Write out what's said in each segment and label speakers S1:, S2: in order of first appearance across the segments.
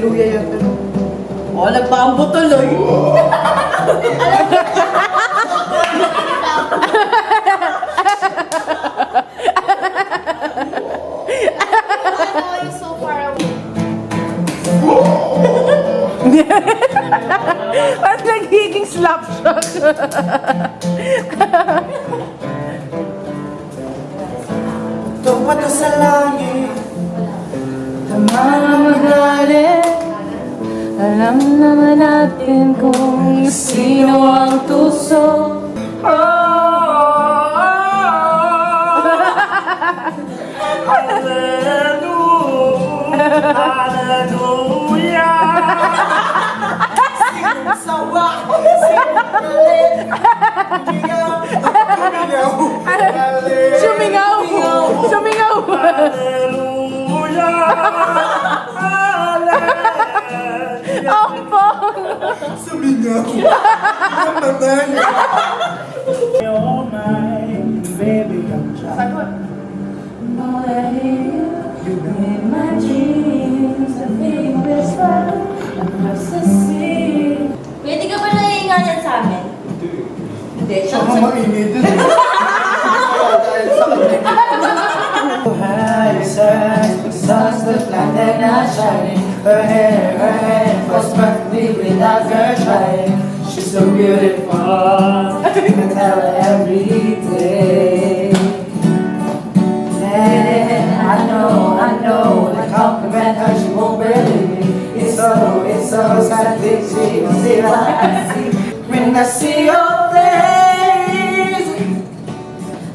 S1: Hallelujah yan.
S2: Oh, nagpaambo tuloy.
S3: You're so far away.
S4: Ba't nagiging slapshot?
S1: Tumato sa langit.
S4: Tama na magalit. Alam naman natin kung sino ang tuso.
S1: Sawa!
S4: Sumingaw! Sumingaw! Ampong!
S1: Sumingaw! Naman!
S5: You're mine, baby, I'm trying.
S4: In my dreams, I think this love across the sea.
S3: Pwede ka ba naiinganyan sa amin?
S2: Hindi,
S1: Siya ka maingay din. Dahil sa kanya.
S5: High sex, stars look like they're not shining. Her hair was perfectly without her trying. She's so beautiful, I can tell her every day. And I know, when I compliment her, she won't believe me. It's so sad that she won't see what I see. When I see your face,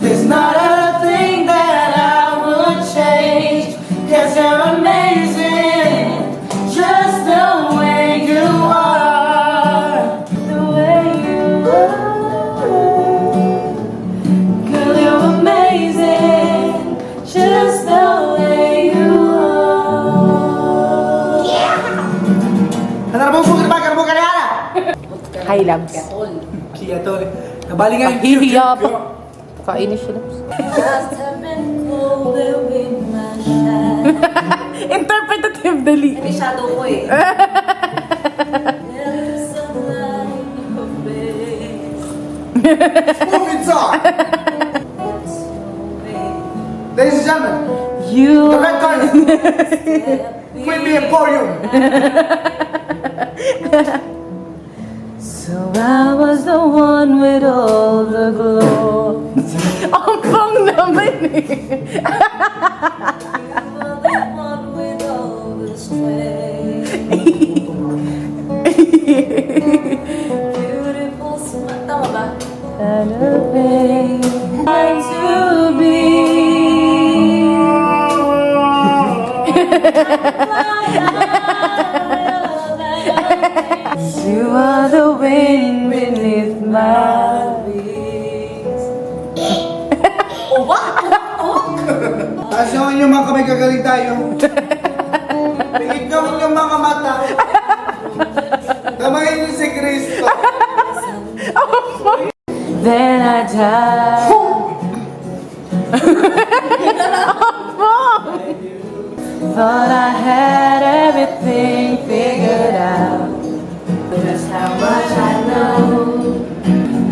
S5: there's not a thing that I would change. 'Cause you're amazing, just the way you are. The way you are. Girl, you're amazing, just the way you are.
S1: Ano na ba na?
S4: Hi, Labs.
S1: Kaya to. Nabali nga yung
S4: Hihiya pa. Kainis siya, Labs.
S3: Just have been colder with my shadow.
S4: Interpretative dali.
S2: May shadow ko eh.
S3: There's a light in your face.
S1: Move it on! Ladies and gentlemen,
S4: You.
S1: the red carpet. Queen Bee Emporium.
S4: So I was the one with all the glow. Ampong naman eh.
S3: You are the one with all the strength. Beautiful smile. Tama ba?
S4: And a pain to be. You are the wind beneath my wings.
S1: Taas nyo inyong mga kamay, gagaling tayo. Pingit nyo inyong mga mata. Tamayin niyo si Kristo.
S4: Then I died. Thought I had everything figured out. Just how much I know.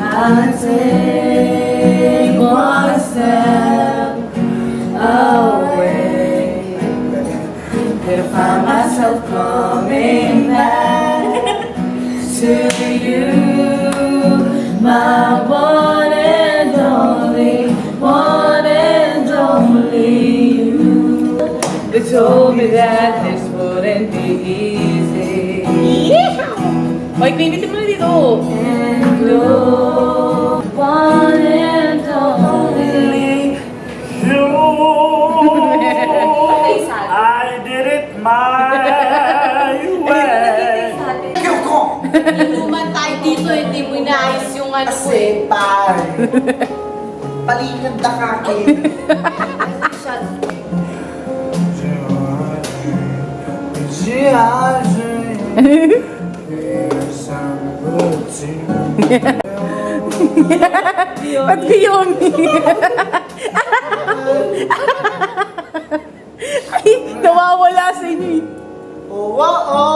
S4: I'll take one step away. To find myself coming back to you, my one and only, one and only you. They told me that this wouldn't be easy. Oy, pinitin mo na dito. And you're one and only.
S5: You, I did it my way.
S1: Ikaw ko!
S2: Inuman tayo dito, hindi mo inaayos yung ano ko eh.
S1: Asepal. Palingad na kaki.
S4: Ba't Kiyomi? Ay, nawawala sa inyo eh.
S1: Oo, oo.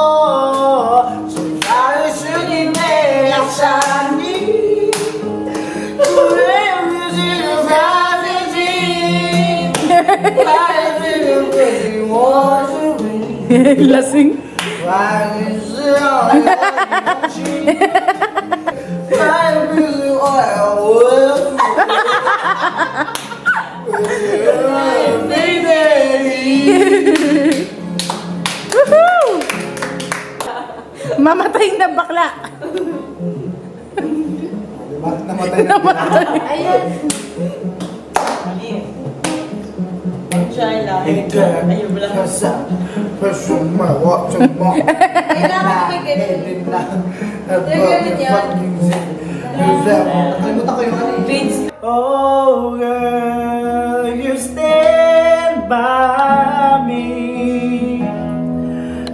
S4: Lasing. Woohoo! Mamatay na bakla.
S1: Bakit namatay na?
S2: Ayan.
S3: Try lang. Ayun lang.
S2: Kailangan may ganun.
S1: Nakalimutan ko yung ano eh.
S3: Vince.
S5: Oh girl, you stand by me.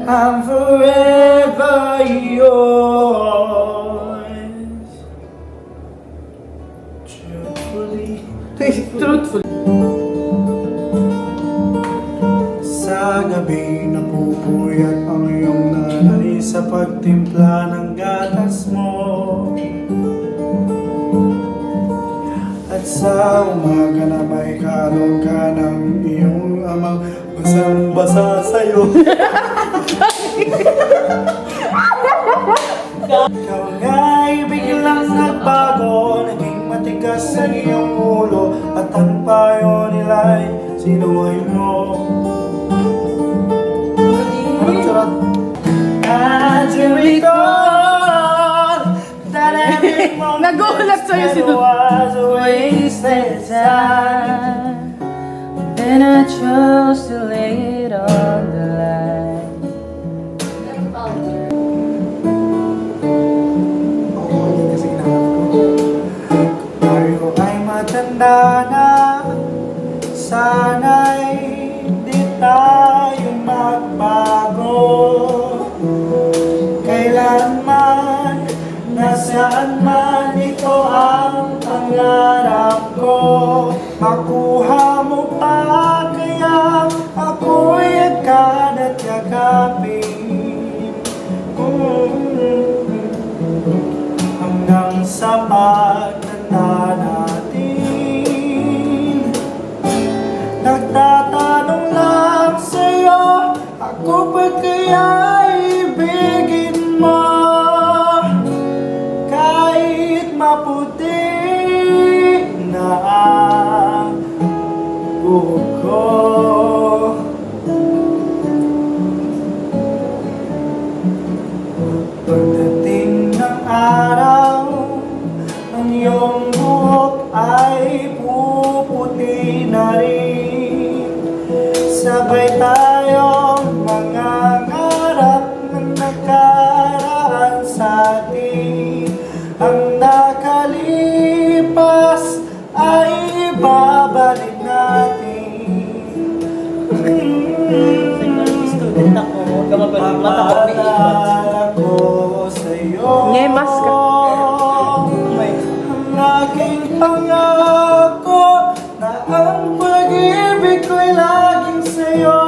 S5: I'm forever yours. Truthfully.
S4: Truthful.
S5: Sa gabi napupuyat ang iyong nanay sa pagtimpla ng gatas mo. At sa umaga na may kalong ka ng iyong amang basang-basa sa'yo. Ikaw nga'y biglang nagbago, naging matigas ang iyong ulo, at ang payo nila'y sinuway mo. And you recall that every moment
S4: Nagulat sa'yo si Dut.
S5: was a wasted time.
S4: Then I chose to lay it on the line.
S1: Oo, yun kasi hinahanap ko.
S5: Tayo ay matanda na, sana'y di tayo magbago. Kailanman, nasaan man, ito ang pangarap ko. Makuha mo pa, kaya ako'y agad at yakapin. Hanggang sa pagtanda natin, nagtatanong lang sa'yo, ako ba kaya ibigin mo? Kahit maputi na ang buhok ko. Pagdating ng araw, ang iyong buhok ay puputi na rin. Sabay tayong mangangarap ng nakaraan sa atin. Ang nakalipas ay ibabalik natin.
S3: Student ako. Huwag ka mapalala. Mata ko may ibat.
S5: Paalala ko sa'yo.
S4: Ngemas ka.
S5: Ang aking pangako na ang pag-ibig ko'y laging sa'yo.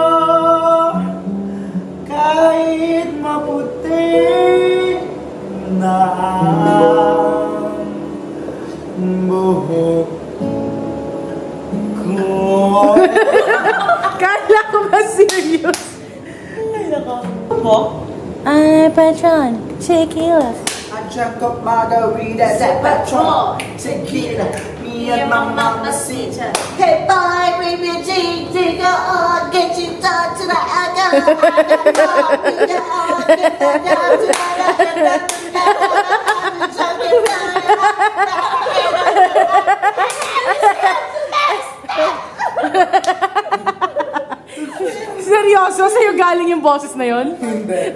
S5: Kahit maputi na ang buhok ko.
S4: Kala ko ba serious?
S3: Ay, naka. Po?
S4: Ay, Patron, tequila.
S5: I drank up margarita, that Patron, tequila, me and my mamacita.
S2: Hey boy, bring me a drink, take it on, get you down to the alcohol. Bring it on, get that down to
S4: Seryoso? Sa'yo galing yung boses na yon?
S1: Hindi.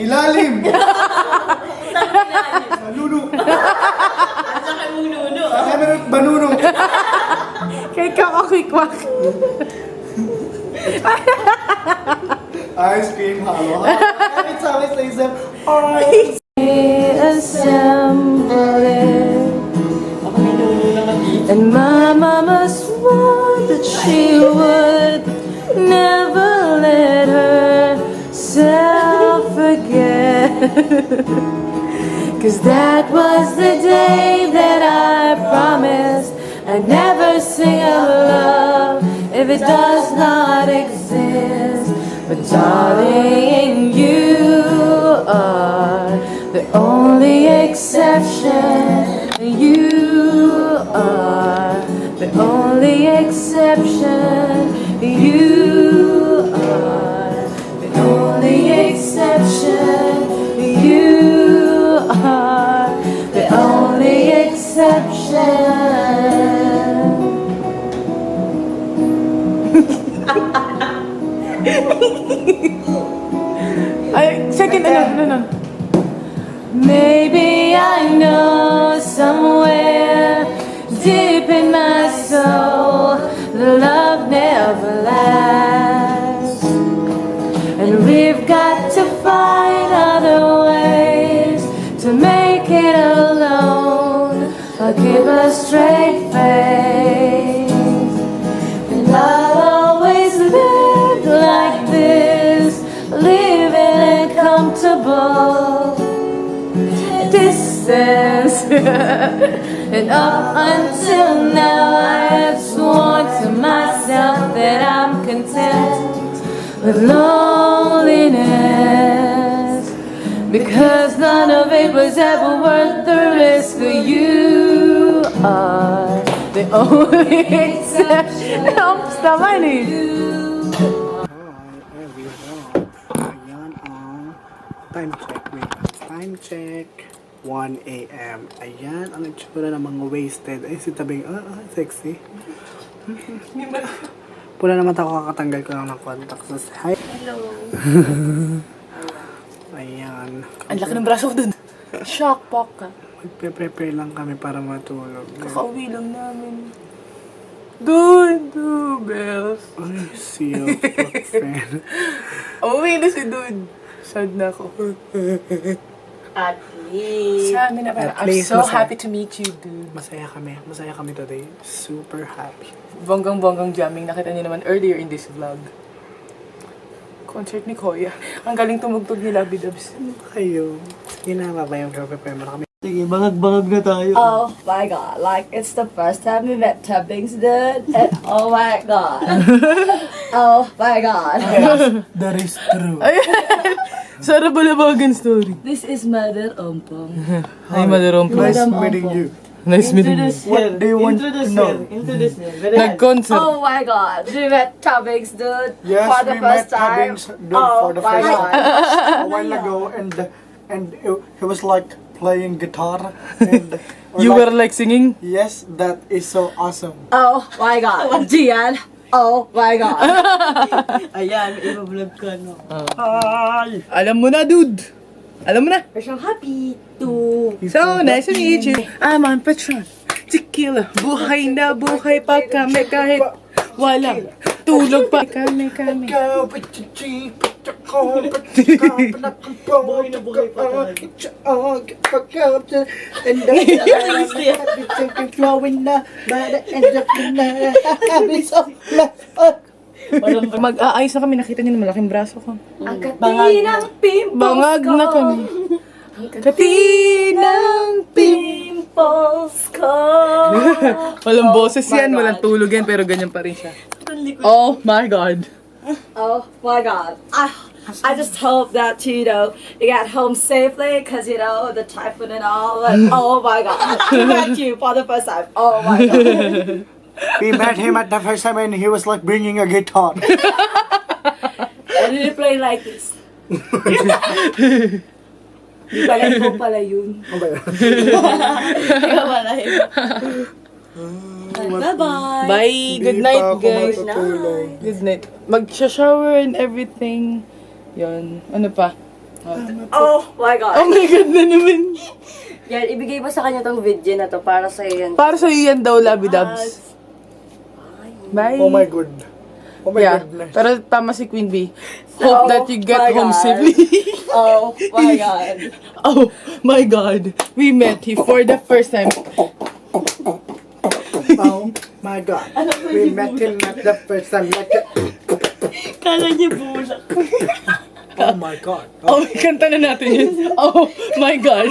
S1: Ilalim! Maluno!
S3: Ang laki mong nuno.
S1: Cameron Banuno!
S4: Kay Kakakwik-kwak.
S1: Ice cream halo. Kahit sabi sa isip, alright!
S4: Assemble it.
S3: Ako may nuno naman dito.
S4: And my mama swore that she would never let herself forget. 'Cause that was the day that I promised I'd never sing of love if it does not exist. But darling, you are the only exception. You are the only exception. You are the only exception. You are the only exception. Ay, second, no. Maybe I know somewhere deep in my soul the love never lasts, and we've got to find other ways to make it alone, or give a straight face. And I'll always live like this, living in comfortable distance. And up until now I have sworn to myself that I'm content with loneliness, because none of it was ever worth the risk. You are the only exception. Stop my name.
S1: Hi everyone. Ayan ang time check. Wait. Time check. 1 a.m. Ayan ang itsura ng mga wasted. Ay, si tabing. Sexy. Pula naman ako, kakatanggal ko lang ng contacts. Hi.
S2: Hello.
S1: Ayan.
S4: Ang laki ng braso ko dun. Shock pop ka.
S1: Magpe-prepare lang kami para matulog.
S4: Kakauwi lang namin. Dude, bells.
S1: Ay, see you, friend.
S4: Uwi na si Dude. Sad na ako.
S2: At least.
S4: Sana na parang,
S1: At
S4: I'm
S1: least
S4: so
S1: masaya.
S4: happy to meet you, Dude.
S1: Masaya kami. Masaya kami today. Super happy.
S4: Bonggang-bonggang jamming. Nakita niyo naman earlier in this vlog. Concert ni Koya. Ang galing tumugtog ni Labi Dubs.
S1: Kayo. Sige na, babay yung prepare mo na kami.
S5: Sige, bangag-bangag na tayo.
S2: Oh my god, like it's the first time we met Tubbings, dude. And oh my god. Oh my god.
S1: That is true.
S4: Sarah Balabagan story.
S2: This is Mother Ompong.
S4: Hi, Madarom.
S1: Nice
S2: Madam
S1: meeting
S2: Ompong.
S1: you.
S4: Nice meeting you.
S1: What do you want to know?
S5: Introduce her.
S4: Nag-concert.
S2: Oh my god, we met Tubbings, dude.
S1: Yes,
S2: for the
S1: we
S2: first
S1: met
S2: time.
S1: Tubbings, dude,
S2: Oh
S1: for the
S2: my
S1: first
S2: god.
S1: time a while ago, and he was like playing guitar, and
S4: You were like singing?
S1: yes, that is so awesome.
S2: Oh my god. Gian. Oh my god.
S5: Ayan, i-vlog ka, no?
S4: Alam mo na, Dude. Alam mo na.
S2: We're so happy to.
S4: So, nice to meet you. I'm on Patron. Tequila. Buhay na buhay pa kami kahit walang tulog pa kami.
S1: Go, but you cheap, but you cold, but you come, but you come,
S5: Buhay na buhay pa tayo.
S1: and the flowing na, by the end of the night, happy so
S4: Mag-aayos na kami. Nakita niyo na malaking braso ko.
S2: Ang katinang pimples
S4: Bangag
S2: ko.
S4: na kami. Katinang
S2: Pimples ko.
S4: Walang boses yan, walang tulog yan, pero ganyan pa rin siya. Oh my God.
S2: Oh my god. I just hope that, you know, you got home safely because, you know, the typhoon and all. But, oh my god. I met you for the first time. Oh my god.
S1: We met him at the first time and he was like bringing a guitar.
S2: And did you play like this? Di pala ko pala yun. Ikaw pala yun. Bye-bye.
S4: Bye. Good
S1: Di
S4: night,
S1: pa ako
S4: guys.
S1: matutulog.
S4: Good night. Mag-shower and everything. Yun. Ano pa?
S2: Oh my
S4: Oh
S2: god.
S4: my God na naman.
S2: Yan, ibigay mo sa kanya tong video na to para sa yan.
S4: Para sa yan daw, Labi Dubs. Bye.
S1: Oh my god. Oh my
S4: Yeah.
S1: goodness.
S4: Pero tama si Queen Bee. Hope that you get
S2: my
S4: home
S2: God.
S4: safely.
S2: Oh my god.
S4: Oh my God. We met him for the first time.
S1: Oh my god. We met him at the first time. Like,
S5: Kala niya bulak.
S1: oh my god.
S4: Oh, kanta na natin yun. Oh my God.